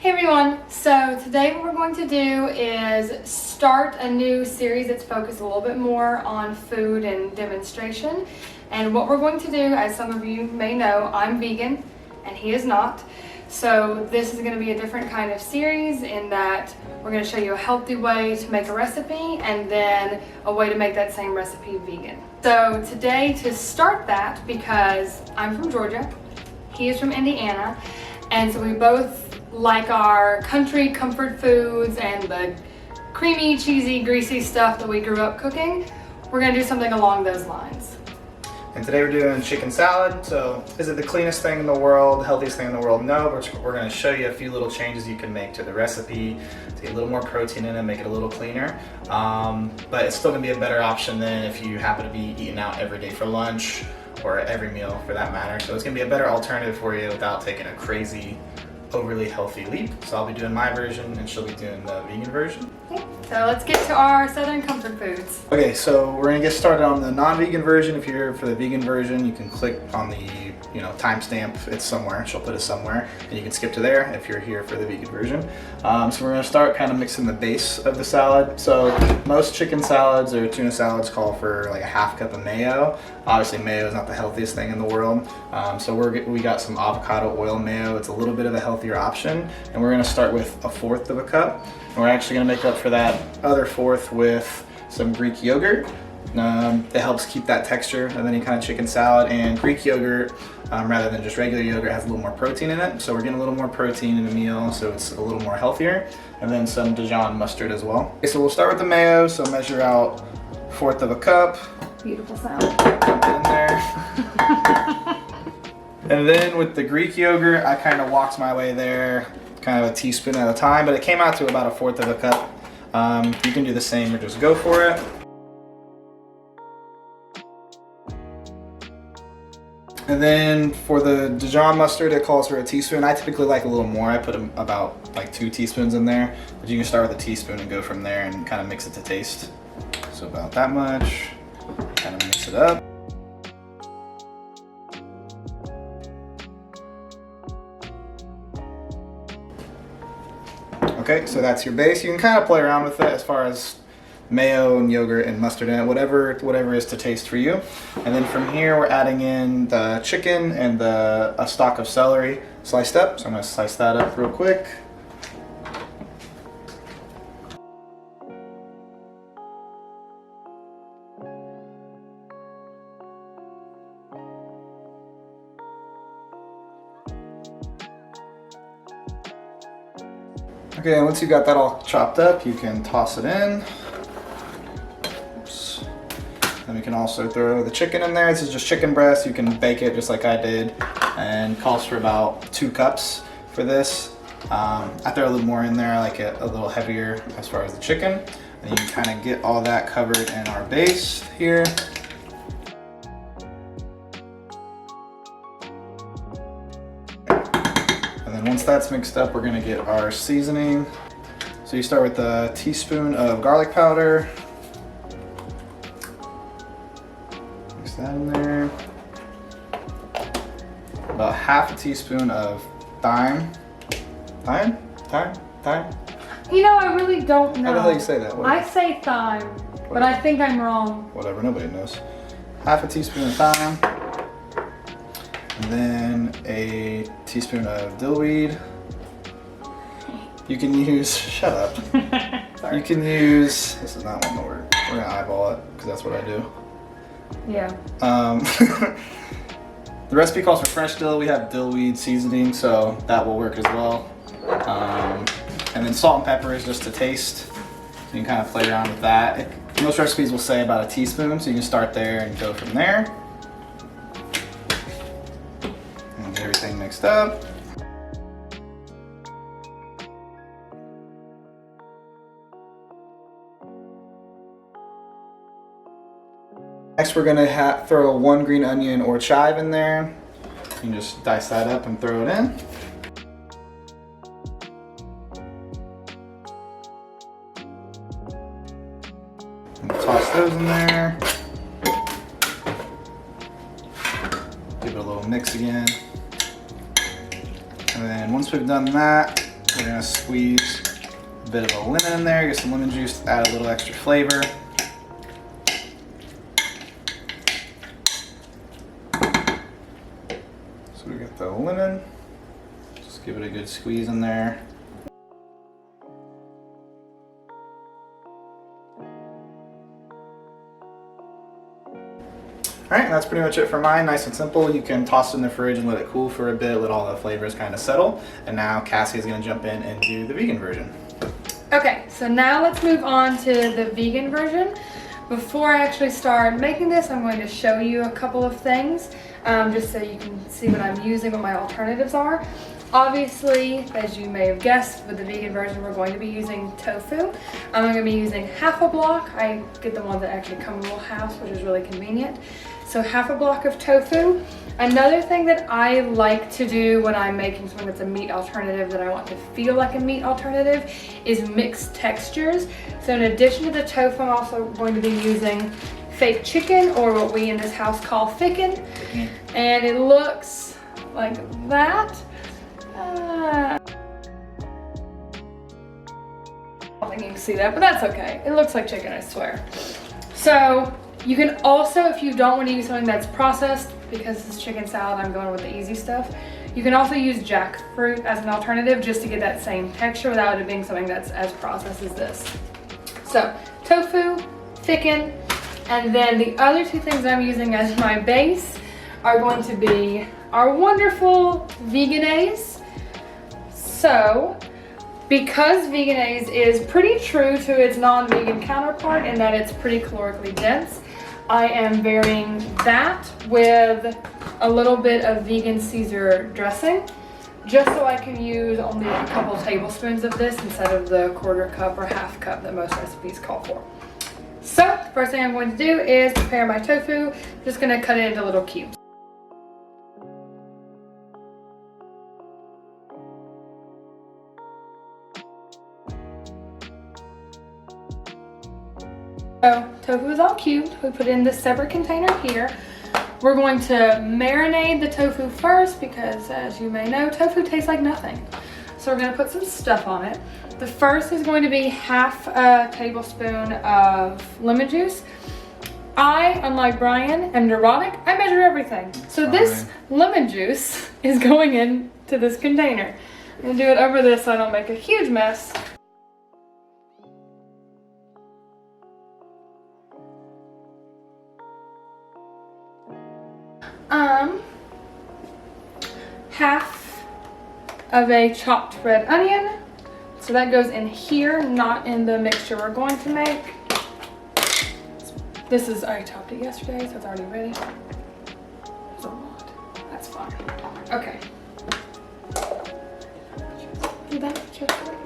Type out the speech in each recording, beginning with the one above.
Hey everyone, so today what we're going to do is start a new series that's focused a little bit more on food and demonstration. And what we're going to do, as some of you may know, I'm vegan and he is not. So this is going to be a different kind of series in that we're going to show you a healthy way to make a recipe and then a way to make that same recipe vegan. So today, to start that, because I'm from Georgia, he is from Indiana, and so we both like our country comfort foods and the creamy, cheesy, greasy stuff that we grew up cooking. We're gonna do something along those lines. And today we're doing chicken salad. So is it the cleanest thing in the world, healthiest thing in the world? No, but we're gonna show you a few little changes you can make to the recipe to get a little more protein in it, make it a little cleaner. But it's still gonna be a better option than if you happen to be eating out every day for lunch or every meal for that matter. So it's gonna be a better alternative for you without taking a crazy, overly healthy leap. So I'll be doing my version and she'll be doing the vegan version. Okay, so let's get to our Southern comfort foods. Okay, so we're gonna get started on the non-vegan version. If you're here for the vegan version, you can click on the timestamp. It's somewhere, she'll put it somewhere, and you can skip to there if you're here for the vegan version. So we're gonna start kind of mixing the base of the salad. So most chicken salads or tuna salads call for like a half cup of mayo. Obviously mayo is not the healthiest thing in the world. So we got some avocado oil mayo. It's a little bit of a healthier option. And we're gonna start with 1/4 of a cup. And we're actually gonna make up for that other 1/4 with some Greek yogurt. It helps keep that texture of any kind of chicken salad, and Greek yogurt, rather than just regular yogurt, has a little more protein in it. So we're getting a little more protein in the meal, so it's a little more healthier. And then some Dijon mustard as well. Okay, so we'll start with the mayo. So measure out 1/4 of a cup. Beautiful sound. Dump it in there. And then with the Greek yogurt, I kind of walked my way there, kind of a teaspoon at a time, but it came out to about 1/4 of a cup. You can do the same or just go for it. And then for the Dijon mustard, it calls for a teaspoon. I typically like a little more. I put about like 2 teaspoons in there, but you can start with a teaspoon and go from there and kind of mix it to taste. So about that much, kind of mix it up. Okay, so that's your base. You can kind of play around with it as far as mayo and yogurt and mustard in it, whatever is to taste for you. And then from here, we're adding in the chicken and a stalk of celery sliced up. So I'm gonna slice that up real quick. Okay, and once you got that all chopped up, you can toss it in. Oops. Then we can also throw the chicken in there. This is just chicken breast. You can bake it just like I did, and calls for about 2 cups for this. I throw a little more in there. I like it a little heavier as far as the chicken. And you can kind of get all that covered in our base here. Once that's mixed up, we're gonna get our seasoning. So you start with a teaspoon of garlic powder. Mix that in there. About 1/2 teaspoon of thyme. Thyme? You know, I really don't know. How the hell do you say that? I say thyme, but I think I'm wrong. Whatever, nobody knows. 1/2 teaspoon of thyme. And then a teaspoon of dill weed. You can use, shut up. Sorry. You can use, this is not one that we're gonna eyeball it because that's what I do. Yeah. The recipe calls for fresh dill. We have dill weed seasoning, so that will work as well. And then salt and pepper is just to taste. So you can kind of play around with that. Most recipes will say about a teaspoon, so you can start there and go from there. And get everything mixed up. Next, we're gonna throw 1 green onion or chive in there. You can just dice that up and throw it in. And toss those in there. Give it a little mix again. And then once we've done that, We're gonna squeeze a bit of a lemon in there, get some lemon juice to add a little extra flavor. So we got the lemon, just give it a good squeeze in there. Alright, that's pretty much it for mine. Nice and simple. You can toss it in the fridge and let it cool for a bit, let all the flavors kind of settle. And now Cassie is going to jump in and do the vegan version. Okay, so now let's move on to the vegan version. Before I actually start making this, I'm going to show you a couple of things, just so you can see what I'm using, what my alternatives are. Obviously, as you may have guessed, with the vegan version, we're going to be using tofu. I'm going to be using half a block. I get the ones that actually come in a little house, which is really convenient. So half a block of tofu. Another thing that I like to do when I'm making something that's a meat alternative that I want to feel like a meat alternative is mix textures. So in addition to the tofu, I'm also going to be using fake chicken, or what we in this house call thicken. And it looks like that. I don't think you can see that, but that's okay. It looks like chicken, I swear. So you can also, if you don't want to use something that's processed, because this is chicken salad, I'm going with the easy stuff. You can also use jackfruit as an alternative just to get that same texture without it being something that's as processed as this. So tofu, thicken, and then the other two things I'm using as my base are going to be our wonderful Veganaise. So, because Veganaise is pretty true to its non-vegan counterpart in that it's pretty calorically dense, I am varying that with a little bit of Vegan Ceasar dressing, just so I can use only a couple tablespoons of this instead of the quarter cup or half cup that most recipes call for. So, the first thing I'm going to do is prepare my tofu. I'm just going to cut it into little cubes. So tofu is all cubed. We put it in this separate container here. We're going to marinate the tofu first because, as you may know, tofu tastes like nothing. So we're going to put some stuff on it. The first is going to be half a tablespoon of lemon juice. I, unlike Brian, am neurotic. I measure everything. So this lemon juice is going into this container. I'm going to do it over this so I don't make a huge mess. Half of a chopped red onion. So that goes in here, not in the mixture we're going to make. This is, I chopped it yesterday, so it's already ready. It's a lot. That's fine. Okay. Do that yesterday?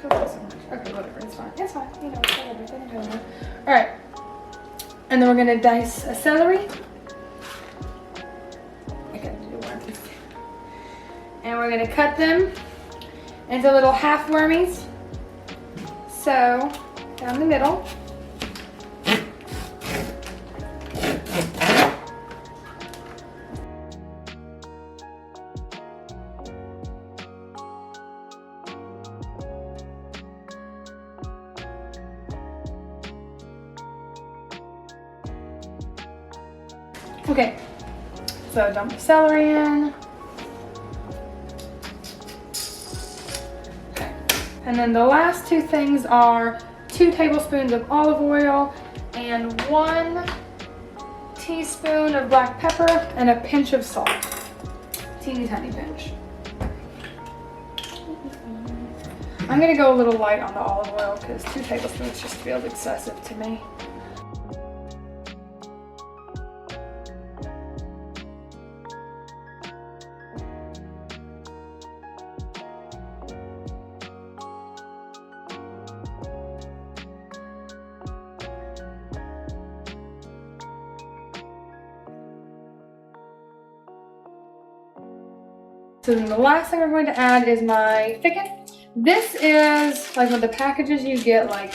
Okay, whatever, it's fine. It's fine. You know, it's whatever. Alright. And then we're gonna dice a celery. And we're gonna cut them into little half wormies. So, down the middle. Okay, so dump the celery in. And then the last two things are 2 tablespoons of olive oil and 1 teaspoon of black pepper and a pinch of salt. Teeny tiny pinch. I'm gonna go a little light on the olive oil because 2 tablespoons just feels excessive to me. So then the last thing we're going to add is my thicken. This is like with the packages you get like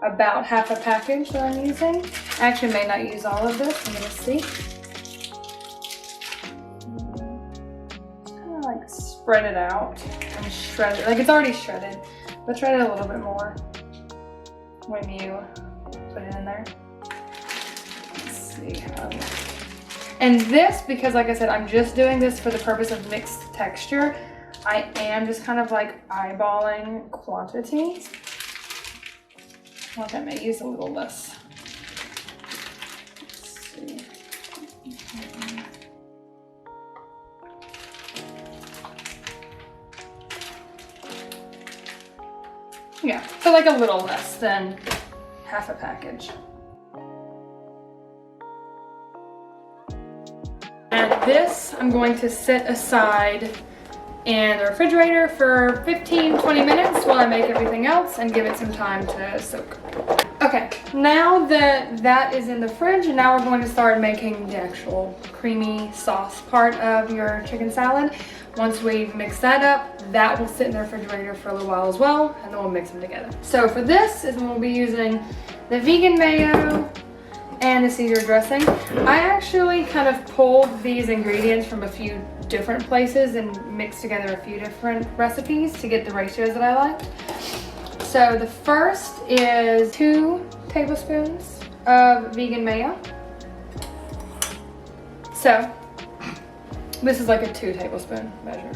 about half a package that I'm using. I actually may not use all of this, I'm gonna see. Just kind of like spread it out. and shred it. Like it's already shredded, but shred it a little bit more when you put it in there. Let's see how. And this, because like I said, I'm just doing this for the purpose of mixed texture, I am just kind of like eyeballing quantities. Well, I may use a little less. Let's see. Yeah, so like a little less than half a package. And this I'm going to set aside in the refrigerator for 15-20 minutes while I make everything else and give it some time to soak. Okay, now that that is in the fridge, now we're going to start making the actual creamy sauce part of your chicken salad. Once we've mixed that up, that will sit in the refrigerator for a little while as well, and then we'll mix them together. So for this is when we'll be using the vegan mayo and the Caesar dressing. I actually kind of pulled these ingredients from a few different places and mixed together a few different recipes to get the ratios that I liked. So the first is 2 tablespoons of vegan mayo. So this is like a 2 tablespoon measure,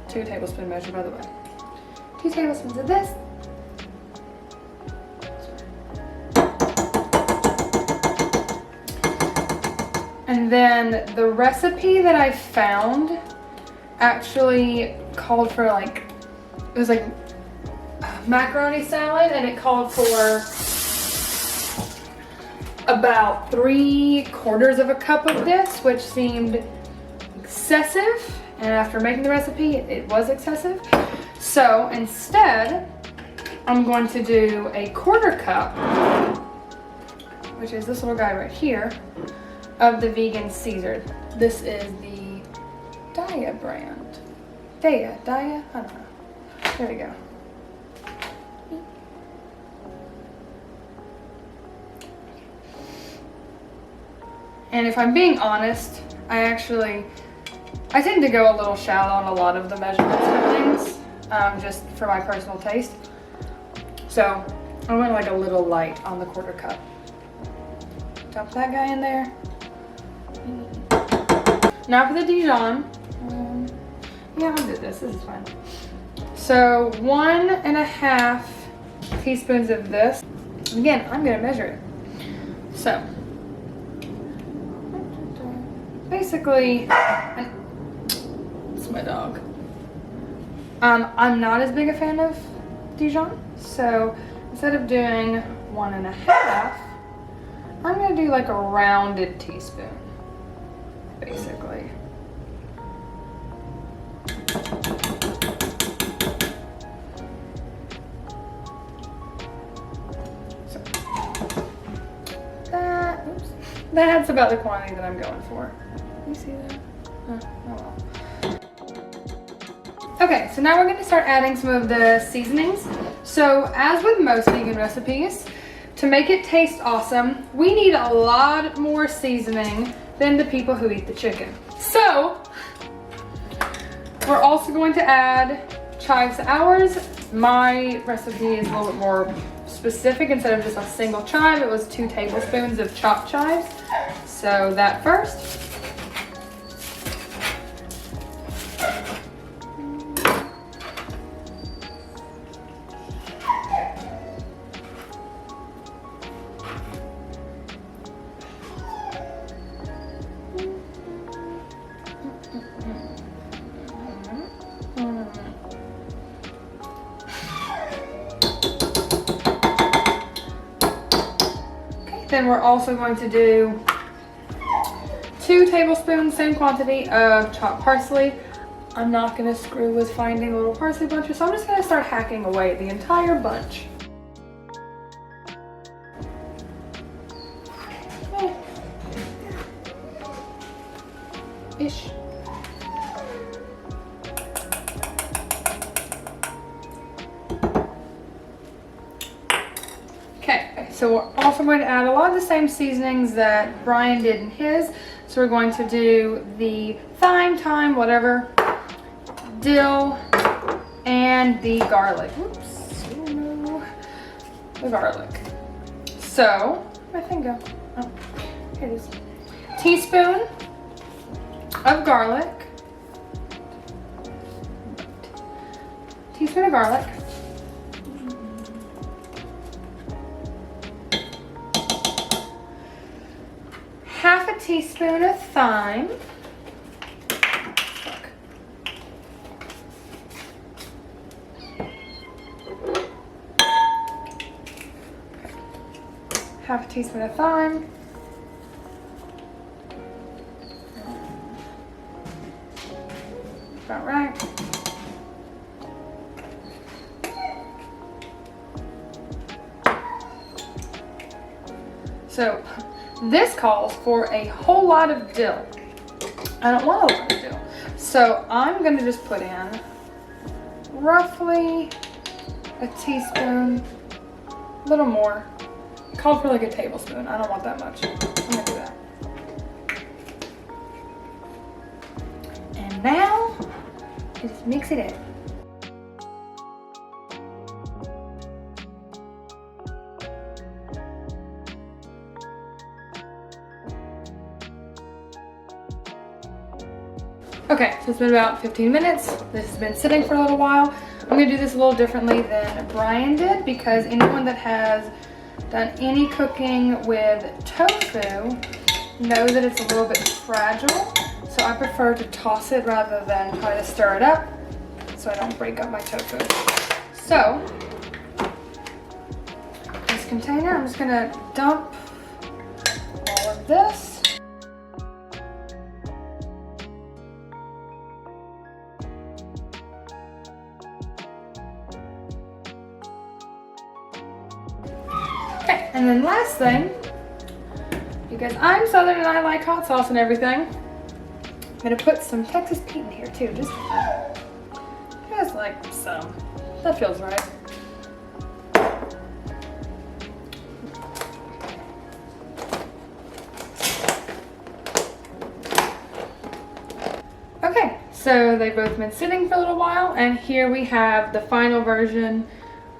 2 tablespoon measure by the way. 2 tablespoons of this. And then the recipe that I found actually called for like, it was like macaroni salad, and it called for about 3/4 of a cup of this, which seemed excessive. And after making the recipe, it was excessive. So instead, I'm going to do a 1/4 cup, which is this little guy right here, of the Vegan Ceasar. This is the Daya brand. Daya, I don't know. There we go. And if I'm being honest, I tend to go a little shallow on a lot of the measurements for things, just for my personal taste. So I went like a little light on the 1/4 cup. Dump that guy in there. Now for the Dijon. Yeah, I'll do this. This is fine. So 1.5 teaspoons of this. Again, I'm gonna measure it. So basically, it's my dog. I'm not as big a fan of Dijon, so instead of doing 1.5, I'm gonna do like a rounded teaspoon, basically. So that's about the quantity that I'm going for. You see that? Oh well. Okay, so now we're going to start adding some of the seasonings. So as with most vegan recipes, to make it taste awesome, we need a lot more seasoning than the people who eat the chicken. So we're also going to add chives to ours. My recipe is a little bit more specific. Instead of just a single chive, it was 2 tablespoons of chopped chives. So that first. Then we're also going to do 2 tablespoons, same quantity of chopped parsley. I'm not going to screw with finding little parsley bunches, so I'm just going to start hacking away the entire bunch. Ish. Okay, so we're also going to add a lot of the same seasonings that Brian did in his. So we're going to do the thyme, whatever, dill, and the garlic. Oops, oh no, the garlic. So, where'd my thing go? Oh, here it is. Teaspoon of garlic. Teaspoon of garlic. Half a teaspoon of thyme. Half a teaspoon of thyme. About right. So this calls for a whole lot of dill. I don't want a lot of dill. So I'm gonna just put in roughly a teaspoon, a little more. It called for like a tablespoon. I don't want that much. I'm gonna do that. And now, just mix it in. Okay, so it's been about 15 minutes. This has been sitting for a little while. I'm gonna do this a little differently than Brian did, because anyone that has done any cooking with tofu knows that it's a little bit fragile. So I prefer to toss it rather than try to stir it up so I don't break up my tofu. So, this container, I'm just gonna dump all of this. Okay, and then last thing, because I'm Southern and I like hot sauce and everything, I'm gonna put some Texas Pete in here too, just like some. That feels right. Okay, so they've both been sitting for a little while, and here we have the final version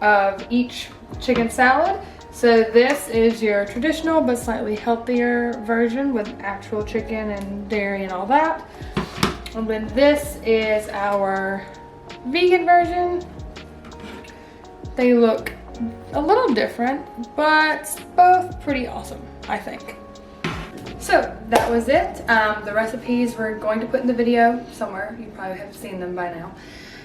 of each chicken salad. So this is your traditional but slightly healthier version with actual chicken and dairy and all that. And then this is our vegan version. They look a little different, but both pretty awesome, I think. So that was it. The recipes we're going to put in the video somewhere. You probably have seen them by now.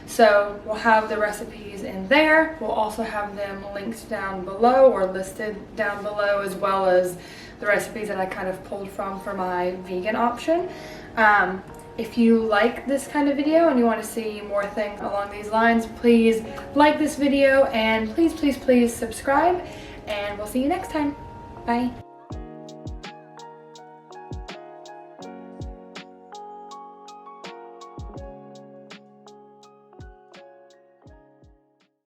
So we'll have the recipes in there. We'll also have them linked down below or listed down below, as well as the recipes that I kind of pulled from for my vegan option. If you like this kind of video and you want to see more things along these lines, please like this video and please, please, please subscribe, and we'll see you next time. Bye.